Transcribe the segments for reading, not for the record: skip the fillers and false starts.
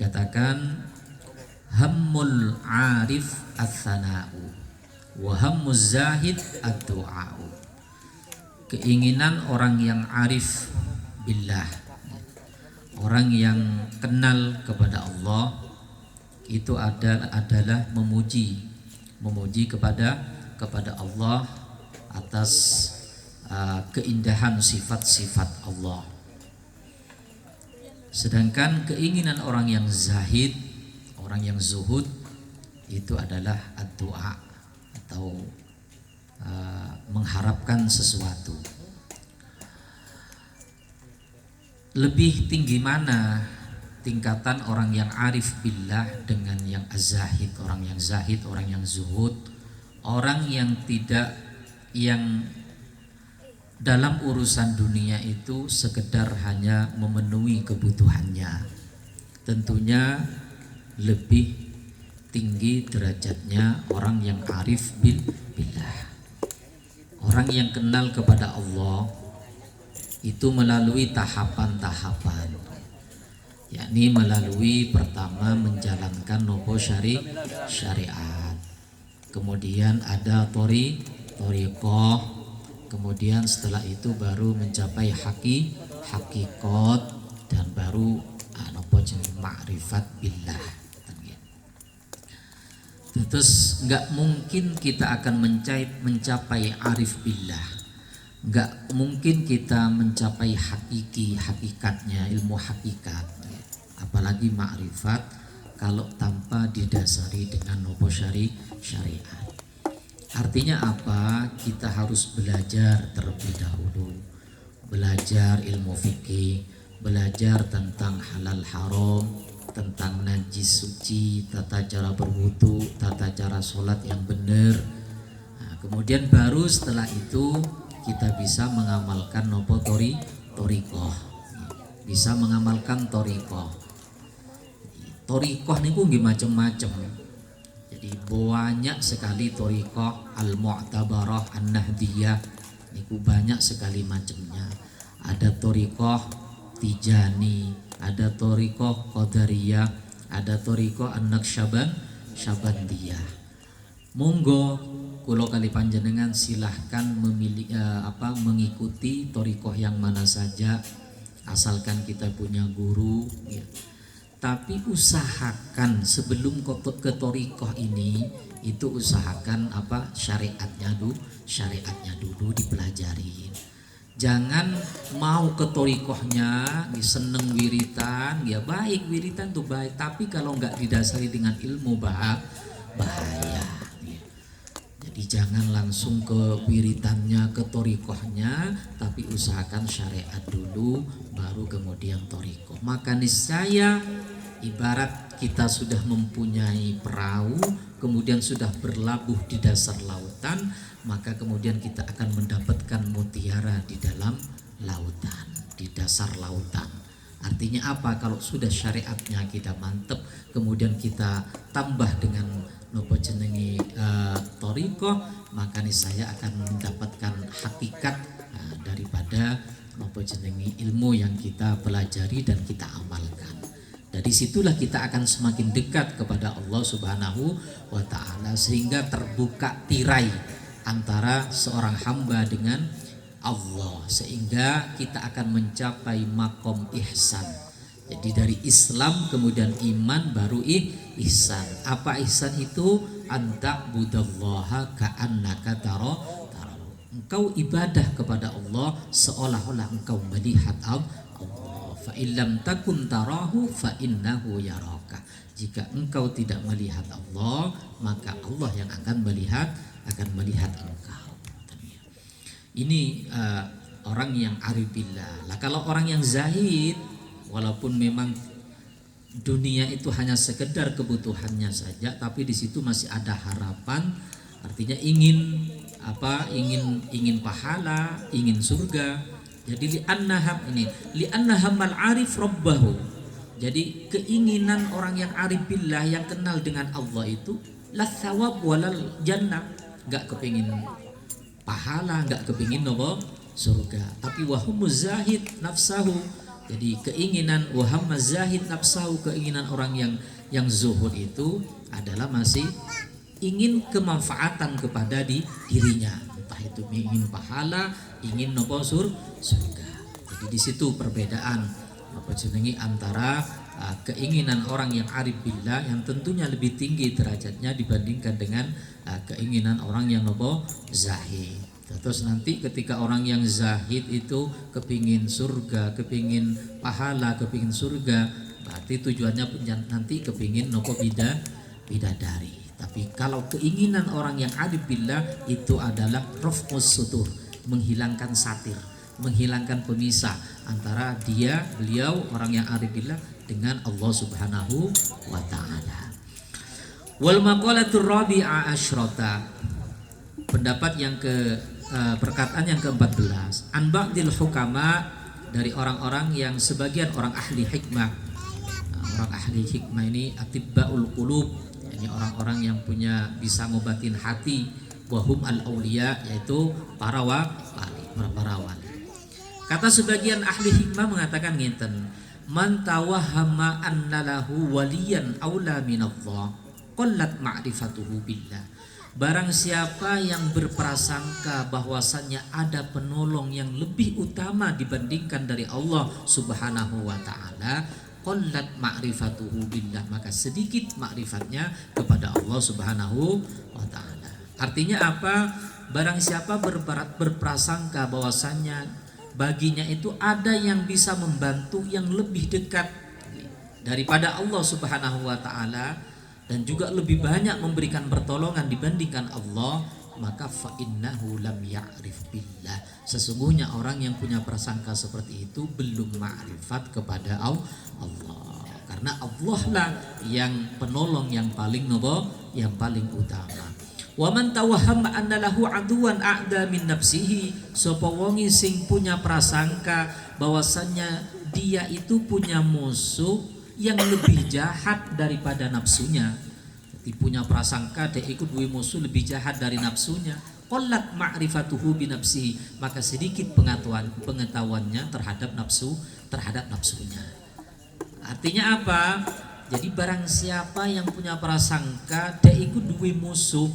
dikatakan hammul arif ats-tsana'u wa hammuz zahid ad-du'a'u. Keinginan orang yang arif billah, orang yang kenal kepada Allah, itu adalah memuji kepada Allah atas keindahan sifat-sifat Allah. Sedangkan keinginan orang yang zahid, orang yang zuhud, itu adalah ad-du'a atau mengharapkan sesuatu. Lebih tinggi mana tingkatan orang yang arif billah dengan yang az-zahid, orang yang zahid, orang yang zuhud, orang yang dalam urusan dunia itu sekedar hanya memenuhi kebutuhannya. Tentunya lebih tinggi derajatnya orang yang arif billah. Orang yang kenal kepada Allah itu melalui tahapan-tahapan, yakni melalui pertama menjalankan syariat, kemudian ada thoriqah, kemudian setelah itu baru mencapai hakikat, dan baru ma'rifat billah. Terus nggak mungkin kita akan mencapai arif billah, nggak mungkin kita mencapai hakikatnya, ilmu hakikat, apalagi ma'rifat, kalau tanpa didasari dengan syariat. Artinya apa? Kita harus belajar terlebih dahulu, belajar ilmu fikih, belajar tentang halal haram, tentang najis suci, tata cara berwudu, tata cara sholat yang benar. Nah, kemudian baru setelah itu kita bisa mengamalkan thoriqah, bisa mengamalkan thoriqah. Thoriqah niku nggih macam-macam. Jadi banyak sekali thoriqah al-mu'tabarah, an-nahdiyah, niku banyak sekali macamnya. Ada thoriqah Tijani, ada thoriqah Qadariyah, ada thoriqah An-Naqsyabandiyah. Monggo kula kali panjenengan silahkan mengikuti thoriqah yang mana saja, asalkan kita punya guru ya. Tapi usahakan sebelum ke thoriqah ini, itu usahakan syariatnya dulu dipelajari. Jangan mau ke thoriqahnya seneng wiritan, ya baik, wiritan tuh baik, tapi kalau nggak didasari dengan ilmu bahaya. Jadi jangan langsung ke wiritannya, ke thoriqahnya, tapi usahakan syariat dulu, baru kemudian thoriqah. Maka niscaya ibarat kita sudah mempunyai perahu, kemudian sudah berlabuh di dasar lautan, maka kemudian kita akan mendapatkan mutiara di dalam lautan, di dasar lautan. Artinya apa? Kalau sudah syariatnya kita mantep, kemudian kita tambah dengan thoriqah, maka saya akan mendapatkan hakikat daripada ilmu yang kita pelajari dan kita amalkan. Dari situlah kita akan semakin dekat kepada Allah Subhanahu wa ta'ala, sehingga terbuka tirai antara seorang hamba dengan Allah, sehingga kita akan mencapai makom ihsan. Jadi dari Islam kemudian iman baru ihsan. Apa ihsan itu? Anta'budallaha ka'annaka tarahu. Engkau ibadah kepada Allah seolah-olah engkau melihat Allah. Fa illam takun tarahu fa innahu yaraka. Jika engkau tidak melihat Allah, maka Allah yang akan melihat engkau. Ini orang yang arif billah. Lah kalau orang yang zahid, walaupun memang dunia itu hanya sekedar kebutuhannya saja, tapi di situ masih ada harapan. Artinya ingin pahala, ingin surga. Jadi li'annahamal arif rabbahu. Jadi keinginan orang yang arif billah, yang kenal dengan Allah itu la thawab walal jannah, enggak kepingin pahala, enggak kepingin surga. Tapi wahumuz zahid nafsahu Jadi keinginan wahamma zahid nafsahu, keinginan orang yang zuhud itu adalah masih ingin kemanfaatan kepada dirinya, entah itu ingin pahala, ingin nopo surga. Jadi di situ perbedaan apa jenengi antara keinginan orang yang arif billah yang tentunya lebih tinggi derajatnya dibandingkan dengan keinginan orang yang nopo zahid. Terus nanti ketika orang yang zahid itu kepingin surga, kepingin pahala, kepingin surga, berarti tujuannya nanti kepingin nopo bidadari. Tapi kalau keinginan orang yang arif billah itu adalah raf'us sutur, menghilangkan satir, menghilangkan pemisah antara beliau orang yang arif billah dengan Allah Subhanahu wa taala. Wal maqalatur rabi'a asyrata, pendapat yang perkataan yang ke-14, an ba'dil hukama, dari orang-orang yang sebagian orang ahli hikmah. Orang ahli hikmah ini atibbaul qulub, ini orang-orang yang bisa ngobatin hati, wahum al-auliya, yaitu para wali. Kata sebagian ahli hikmah mengatakan ngeten, man tawahhama anna lahu waliyan aula minallah qallat ma'rifatuhu billah. Barang siapa yang berprasangka bahwasannya ada penolong yang lebih utama dibandingkan dari Allah Subhanahu wa taala, qallat ma'rifatuhu billah, maka sedikit ma'rifatnya kepada Allah Subhanahu wa taala. Artinya apa? Barang siapa berprasangka bahwasannya baginya itu ada yang bisa membantu yang lebih dekat daripada Allah Subhanahu wa taala dan juga lebih banyak memberikan pertolongan dibandingkan Allah, maka fa innahu lam ya'rif billah, sesungguhnya orang yang punya prasangka seperti itu belum ma'rifat kepada Allah, karena Allah lah yang penolong yang paling yang paling utama. Wa man tawahhama anna lahu aduwan a'da min nafsihi, sapa wonge sing punya prasangka bahwasannya dia itu punya musuh yang lebih jahat daripada nafsunya. Jadi punya prasangka dia ikut duwe musuh lebih jahat dari nafsunya, qallat ma'rifatuhu bi nafsihi, maka sedikit pengetahuannya terhadap nafsunya. Artinya apa? Jadi barang siapa yang punya prasangka dia ikut duwe musuh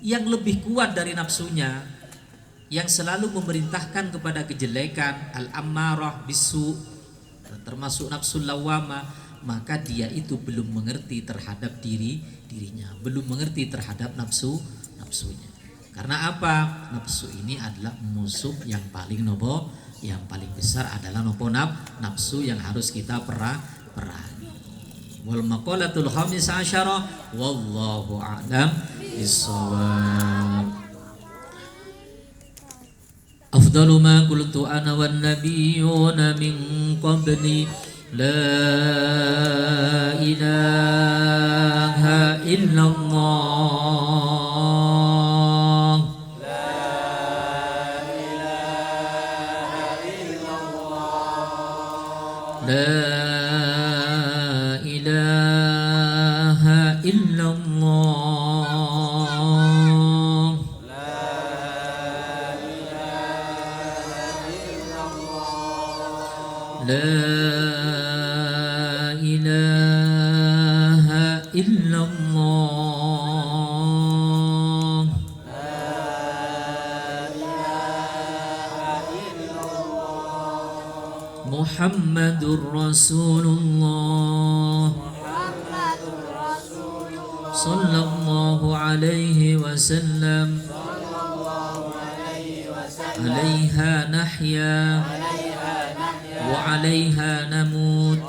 yang lebih kuat dari nafsunya, yang selalu memerintahkan kepada kejelekan, al-ammarah bisu, termasuk nafsul lawama, maka dia itu belum mengerti terhadap dirinya, belum mengerti terhadap nafsunya. Karena apa? Nafsu ini adalah musuh yang paling yang paling besar adalah nafsu yang harus kita perangi. Wal maqalatul khamis asyara wallahu a'lam bissawab. Afdalu ma qultu ana wan nabiyyuna min qabli la ilaha illallah, la ilaha illallah, la ilaha illallah, la ilaha illallah, Muhammadur Rasulullah sallallahu alaihi wasallam, alaiha nahya wa 'alaiha namut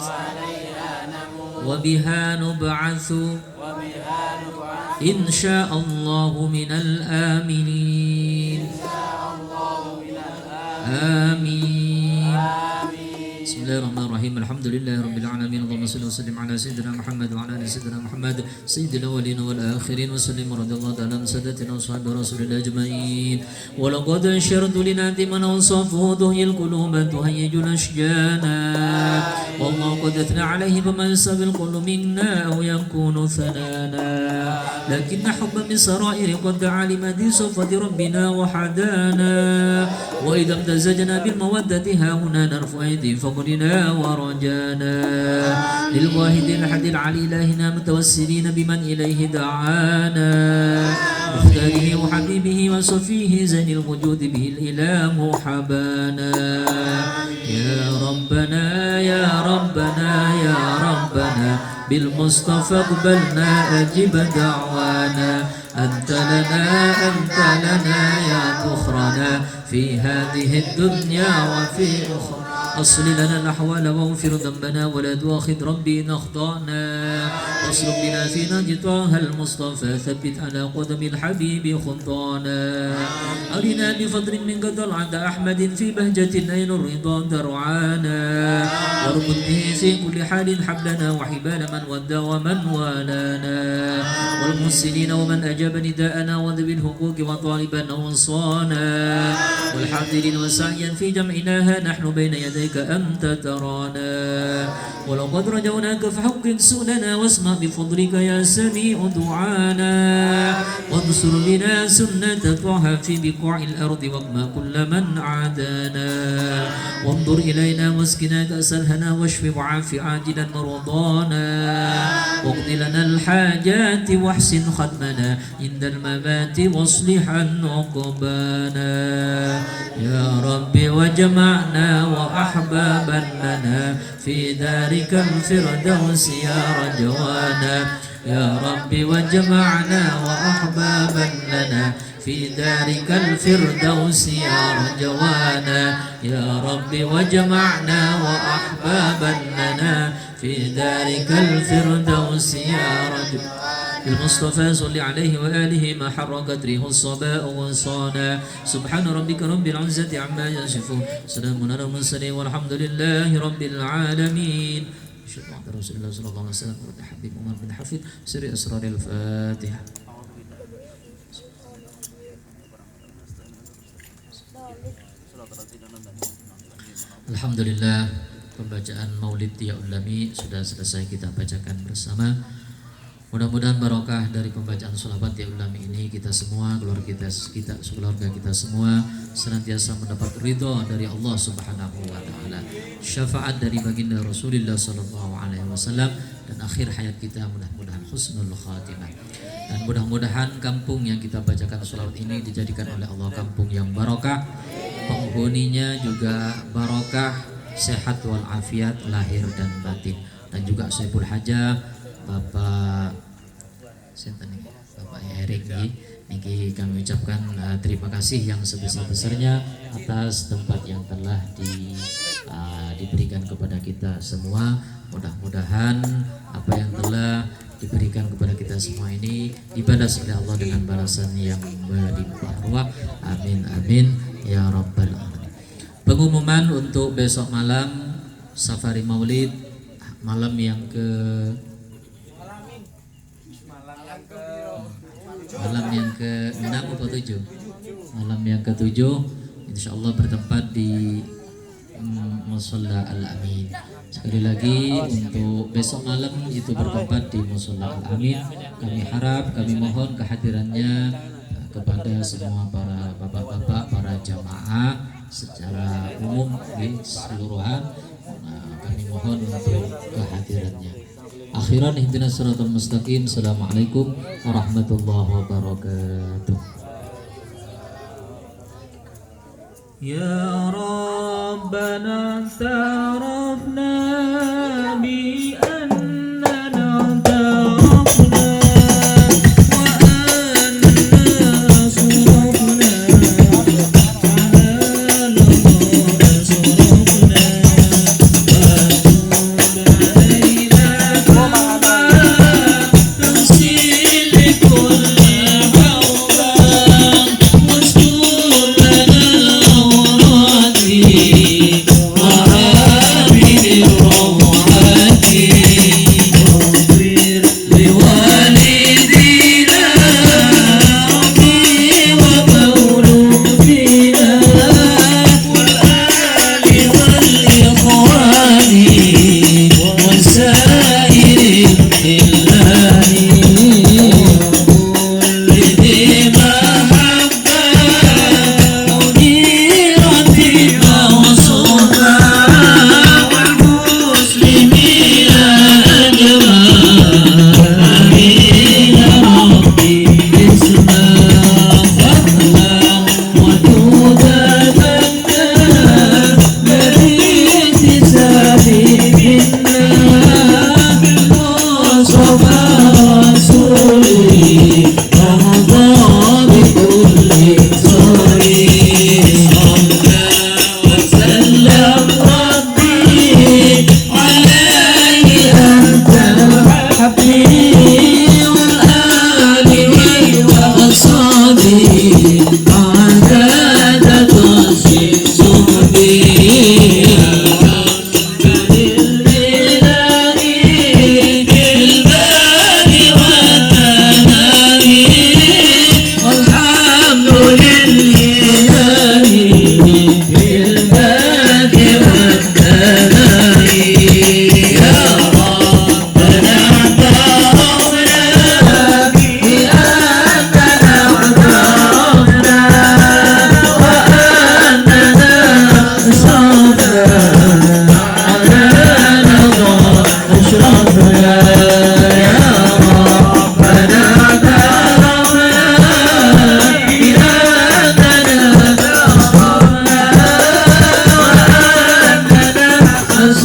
wa biha nub'atsu insyaallahu minal aminin. Amin. Bismillahirrahmanirrahim. Alhamdulillahirabbil alamin. Allahumma shalli wa sallim ala sayyidina Muhammad wa ala ali sayyidina Muhammad sayyidil awwalin wal akhirin wa sallim radhiyallahu ta'ala an sadatina wa sahabati rasulillah ajma'in. Wa laqad ashartu linati man awsafu dhuhil quluba tuhayyijul ashjana wallahu qad athna alayhi faman sabil qulub minna aw yakunu thanana lakinna hubban min sarairi qad alima di safati rabbina wa hadana wa idha imtazajna bil mawaddati ha huna narfu aydin faqul أمرنا ورجانا للواحد الأحد العلي إلهنا متوسلين بمن إليه دعانا مختاره وحبيبه وصفيه زين الوجود به الإله حبانا يا ربنا يا ربنا يا ربنا بالمصطفى اقبلنا أجب دعوانا أنت لنا يا ذخرنا في هذه الدنيا وفي أخرى أصل لنا الأحوال واغفر ذنبنا ولا تؤاخذ ربي إن أخطأنا واصلب بنا في نهج طه المصطفى ثبت على قدم الحبيب خطانا أرنا بفضل منك طلعة أحمد في بهجة نيل الرضا درعانا واربط به في كل حال حبلنا وحبال من ودى ومن والانا والمرسلين ومن أجاب نداءنا وذوي الحقوق وطالبنا وانصانا والحاضرين وسعيا في جمعناها نحن بين يديك أنت ترانا ولقد رجوناك فحقق سؤلنا واسمع بفضلك يا سميع دعانا وانصر بنا سنة طه في بقاع الأرض واقمع كل من عادانا وانظر إلينا واسقنا كأس الهنا واشف وعاف عاجلا مرضانا واقض لنا الحاجات واحسن ختمنا عند الممات واصلحا عقبانا يا رب وجمعنا وأحبابا لنا في دارك الفردوس يا رجوانا يا رب وجمعنا وأحبابا لنا في دارك الفردوس يا رجوانا يا رب وجمعنا وأحبابا لنا في دارك الفردوس يا رجوانا المصطفى صل عليه وآله ما حركت ريح الصباء وصانا سبحان ربك رب العزة عما يصفون سلام على المرسلين والحمد لله رب العالمين شكرا رسول الله صلى الله عليه وسلم حبيب عمر بن حفيظ سر أسرار الفاتحة Alhamdulillah, pembacaan Maulid Tia Ulami sudah selesai kita bacakan bersama. Mudah-mudahan barokah dari pembacaan sholawat Tia Ulami ini kita semua, keluarga kita semua senantiasa mendapat ridho dari Allah Subhanahu wa taala. Syafaat dari baginda Rasulullah sallallahu alaihi wasallam dan akhir hayat kita mudah-mudahan husnul khatimah. Dan mudah-mudahan kampung yang kita bacakan sholawat ini dijadikan oleh Allah kampung yang barokah, penghuninya juga barokah, sehat walafiat lahir dan batin. Dan juga Saiful Hajah, Bapak Erik niki kami ucapkan terima kasih yang sebesar-besarnya atas tempat yang telah diberikan kepada kita semua. Mudah-mudahan apa yang telah diberikan kepada kita semua ini dibalas oleh Allah dengan balasan yang melimpah ruah. Amin amin ya rabbal alamin. Pengumuman untuk besok malam safari Maulid malam yang ke-6 atau 7? Malam yang ke-7 insyaallah bertempat di Musholla Al-Amin. Sekali lagi untuk besok malam itu bertempat di Musholla Al-Amin. Kami harap, kami mohon kehadirannya kepada semua para bapak-bapak, para jamaah secara umum di seluruhan. Kami mohon untuk kehadirannya. Akhiran ihdinas siratal mustaqim. Assalamualaikum warahmatullahi wabarakatuh. Ya Rabbana tarafna bi annana tarafna wa anna surafna Oh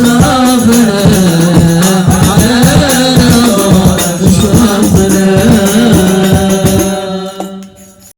sabır